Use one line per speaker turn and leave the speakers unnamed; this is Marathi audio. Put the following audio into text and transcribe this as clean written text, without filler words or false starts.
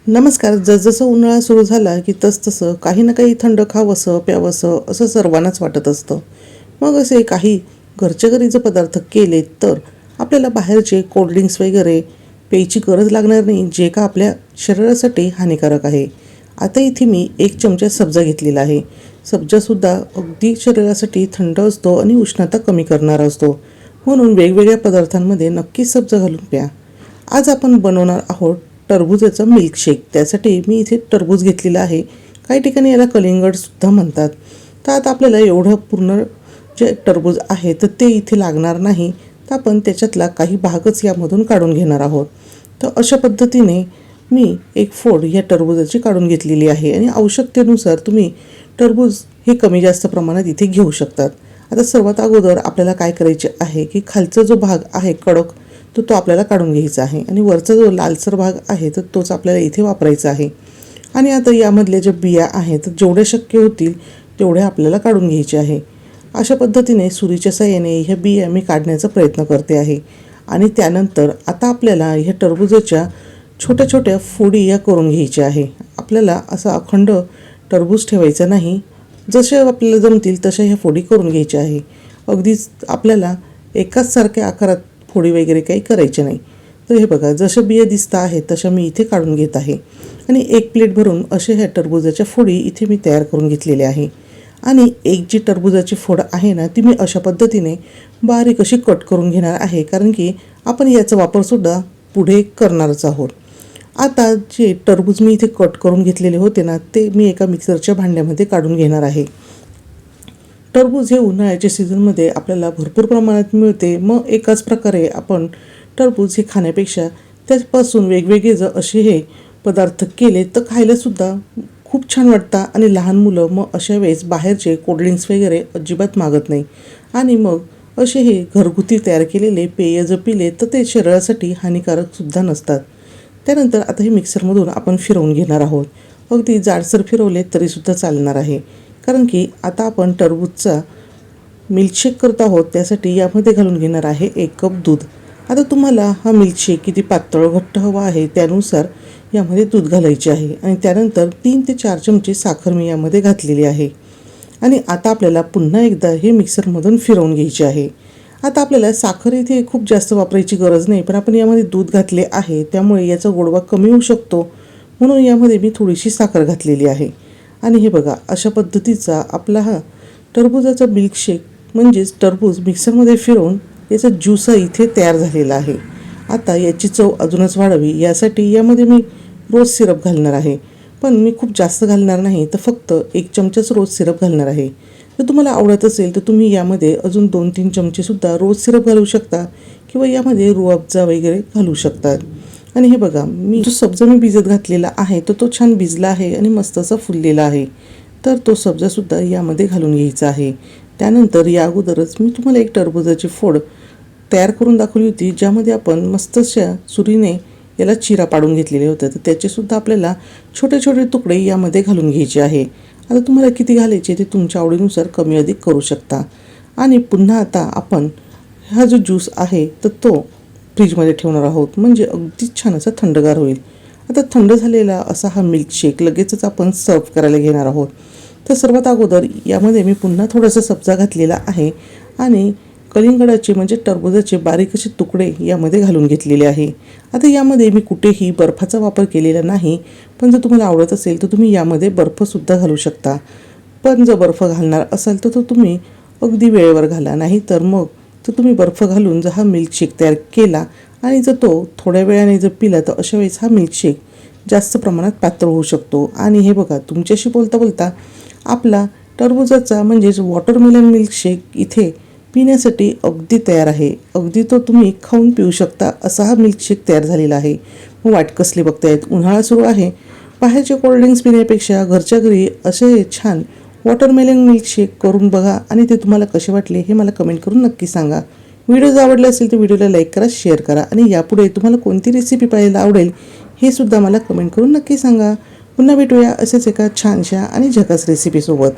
नमस्कार. जसजसं उन्हाळा सुरू झाला की तसतसं काही ना काही थंड खावंसं प्यावंसं असं सर्वांनाच वाटत असतं. मग असे काही घरच्या घरी जर पदार्थ केले तर आपल्याला बाहेरचे कोल्ड्रिंक्स वगैरे प्यायची गरज लागणार नाही, जे का आपल्या शरीरासाठी हानिकारक आहे. आता इथे मी 1 चमचा सब्जा घेतलेला आहे. सब्जासुद्धा अगदी शरीरासाठी थंड असतो आणि उष्णता कमी करणारा असतो, म्हणून वेगवेगळ्या पदार्थांमध्ये नक्कीच सब्जा घालून प्या. आज आपण बनवणार आहोत टरबूजाचं मिल्कशेक. त्यासाठी मी इथे टरबूज घेतलेलं आहे. काही ठिकाणी याला कलिंगडसुद्धा म्हणतात. तर आता आपल्याला एवढं पूर्ण जे टरबूज आहे तर ते इथे लागणार नाही, तर आपण त्याच्यातला काही भागच यामधून काढून घेणार आहोत. तर अशा पद्धतीने मी एक फोड या टरबूजाची काढून घेतलेली आहे आणि आवश्यकतेनुसार तुम्ही टरबूज हे कमी जास्त प्रमाणात इथे घेऊ शकतात. आता सर्वात अगोदर आपल्याला काय करायचे आहे की खालचा जो भाग आहे कडक तो आपल्याला काढून घ्यायचा आहे आणि वरचा जो लालसर भाग आहे तर तोच आपल्याला इथे वापरायचा आहे. आणि आता यामधल्या ज्या बिया आहेत जेवढ्या शक्य होतील तेवढ्या आपल्याला काढून घ्यायचे आहे. अशा पद्धतीने सुरीच्या साहाय्याने ह्या बिया मी काढण्याचा प्रयत्न करते आहे. आणि त्यानंतर आता आपल्याला ह्या टरबूजाच्या छोट्या छोट्या फोडी या करून घ्यायच्या आहे. आपल्याला असा अखंड टरबूज ठेवायचा नाही, जसे आपल्याला जमतील तशा ह्या फोडी करून घ्यायच्या आहे. अगदीच आपल्याला एकाच सारख्या आकारात फोडी वगैरे काही करायचे नाही. तर हे बघा, जशा बिया दिसत आहेत तशा मी इथे काढून घेत आहे आणि एक प्लेट भरून असे ह्या टरबूजाच्या फोडी इथे मी तयार करून घेतलेल्या आहे. आणि एक जी टरबूजाची फोड आहे ना ती मी अशा पद्धतीने बारीक अशी कट करून घेणार आहे, कारण की आपण याचा वापरसुद्धा पुढे करणारच आहोत. आता जे टरबूज मी इथे कट करून घेतलेले होते ना ते मी एका मिक्सरच्या भांड्यामध्ये काढून घेणार आहे. टरबूज हे उन्हाळ्याच्या सीझनमध्ये आपल्याला भरपूर प्रमाणात मिळते. मग एकाच प्रकारे आपण टरबूज हे खाण्यापेक्षा त्यापासून वेगवेगळे जर असे हे पदार्थ केले तर खायलासुद्धा खूप छान वाटतं. आणि लहान मुलं मग अशा वेळेस बाहेरचे कोल्ड्रिंक्स वगैरे अजिबात मागत नाही. आणि मग असे हे घरगुती तयार केलेले पेय जर पिले तर ते शरीरासाठी हानिकारकसुद्धा नसतात. त्यानंतर आता हे मिक्सरमधून आपण फिरवून घेणार आहोत. अगदी जाडसर फिरवले तरीसुद्धा चालणार आहे, कारण की आता आपण टरबूजचा मिल्कशेक करत आहोत. त्यासाठी यामध्ये घालून घेणार आहे 1 कप दूध. आता तुम्हाला हा मिल्कशेक किती पातळ घट्ट हवा आहे त्यानुसार यामध्ये दूध घालायचे आहे. आणि त्यानंतर 3 ते 4 चमचे साखर मी यामध्ये घातलेली आहे. आणि आता आपल्याला पुन्हा एकदा हे मिक्सरमधून फिरवून घ्यायचे आहे. आता आपल्याला साखर इथे खूप जास्त वापरायची गरज नाही, पण आपण यामध्ये दूध घातले आहे त्यामुळे याचा गोडवा कमी होऊ शकतो, म्हणून यामध्ये मी थोडीशी साखर घातलेली आहे. आणि हे बघा, अशा पद्धतीचा आपला हा टरबूजाचा मिल्कशेक म्हणजेच टरबूज मिक्सरमध्ये फिरवून याचा ज्यूस इथे तयार झालेला आहे. आता याची चव अजूनच वाढावी यासाठी यामध्ये मी रोज सिरप घालणार आहे, पण मी खूप जास्त घालणार नाही, तर फक्त 1 चमचाच रोज सिरप घालणार आहे. जर तुम्हाला आवडत असेल तर तुम्ही यामध्ये अजून 2-3 चमचेसुद्धा रोज सिरप घालू शकता किंवा यामध्ये रूअफजा वगैरे घालू शकतात. आणि हे बघा, मी जो सब्जा मी भिजत घातलेला आहे तर तो छान भिजला आहे आणि मस्त असा फुललेला आहे. तर तो सब्जासुद्धा यामध्ये घालून घ्यायचा आहे. त्यानंतर या अगोदरच मी तुम्हाला एक टरबूजाची फोड तयार करून दाखवली होती, ज्यामध्ये आपण मस्तशा सुरीने याला चिरा पाडून घेतलेले होते. तर त्याचेसुद्धा आपल्याला छोटे छोटे तुकडे यामध्ये घालून घ्यायचे आहे. आता तुम्हाला किती घालायचे ते तुमच्या आवडीनुसार कमी अधिक करू शकता. आणि पुन्हा आता आपण हा जो ज्यूस आहे तर तो फ्रीजमध्ये ठेवणार आहोत, म्हणजे अगदीच छान असा थंडगार होईल. आता थंड झालेला असा हा मिल्कशेक लगेचच आपण सर्व करायला घेणार आहोत. तर सर्वात अगोदर यामध्ये मी पुन्हा थोडासा सब्जा घातलेला आहे आणि कलिंगडाचे म्हणजे टरबूजाचे बारीक असे तुकडे यामध्ये घालून घेतलेले आहे. आता यामध्ये मी कुठेही बर्फाचा वापर केलेला नाही, पण जर तुम्हाला आवडत असेल तर तुम्ही यामध्ये बर्फसुद्धा घालू शकता. पण जर बर्फ घालणार असाल तर तो तुम्ही अगदी वेळेवर घाला, नाही तर मग तर तुम्ही बर्फ घालून जर हा मिल्कशेक तयार केला आणि जर तो थोड्या वेळाने जर पिला तर अशा वेळेस हा मिल्कशेक जास्त प्रमाणात पातळ होऊ शकतो. आणि हे बघा, तुमच्याशी बोलता बोलता आपला टरबूजाचा म्हणजेच वॉटरमेलन मिल्कशेक इथे पिण्यासाठी अगदी तयार आहे. अगदी तो तुम्ही खाऊन पिऊ शकता असा हा मिल्कशेक तयार झालेला आहे. मग वाट कसली बघतायत, उन्हाळा सुरू आहे. बाहेरचे कोल्ड्रिंक्स पिण्यापेक्षा घरच्या घरी असे छान वॉटरमेलन मिल्कशेक करून बघा आणि ते तुम्हाला कसे वाटले हे मला कमेंट करून नक्की सांगा. व्हिडिओ जर आवडला असेल तर व्हिडिओला लाईक करा, शेअर करा आणि यापुढे तुम्हाला कोणती रेसिपी पाहायला आवडेल हे सुद्धा मला कमेंट करून नक्की सांगा. पुन्हा भेटूया असेच एका छानशा आणि झकास रेसिपीसोबत.